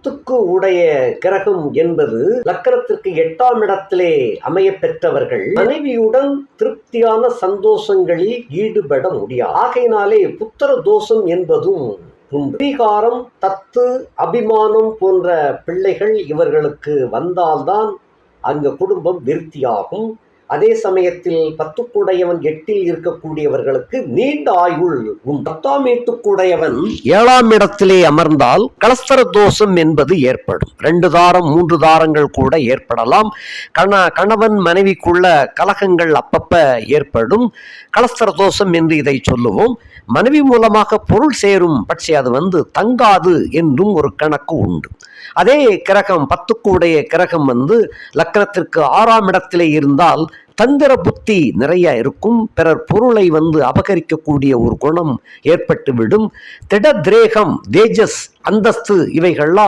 10க்கு உடைய கிரகம் என்பது லக்கணத்திற்கு 8ஆம் இடத்திலே அமைய பெற்றவர்கள் மனைவியுடன் திருப்தியான சந்தோஷங்களில் ஈடுபட முடியாது. ஆகையினாலே புத்திர தோஷம் என்பதும் உண்டு. அதிகாரம், தத்து, அபிமானம் போன்ற பிள்ளைகள் இவர்களுக்கு வந்தால்தான் அங்கு குடும்பம் விருத்தியாகும். அதே சமயத்தில் 10க்குடையவன் 8இல் இருக்கக்கூடியவர்களுக்கு நீண்ட ஆயுள் உண்டு. 10ஆம் வீட்டுக்குடையவன் 7ஆம் இடத்திலே அமர்ந்தால் கலஸ்தர தோஷம் என்பது ஏற்படும். 2 தாரம் 3 தாரங்கள் கூட ஏற்படலாம். கணவன் மனைவிக்குள்ள கலகங்கள் அப்பப்ப ஏற்படும். கலஸ்தர தோஷம் என்று இதை சொல்லுவோம். மனைவி மூலமாக பொருள் சேரும் பட்சே அது தங்காது என்றும் ஒரு கணக்கு உண்டு. அதே கிரகம் 10க்கு உடைய கிரகம் லக்கணத்திற்கு 6ஆம் இடத்திலே இருந்தால் தந்திர புத்தி நிறைய இருக்கும். பிறர் பொருளை அபகரிக்கக்கூடிய ஒரு குணம் ஏற்பட்டுவிடும். திட திரேகம், தேஜஸ், அந்தஸ்து இவைகள்லாம்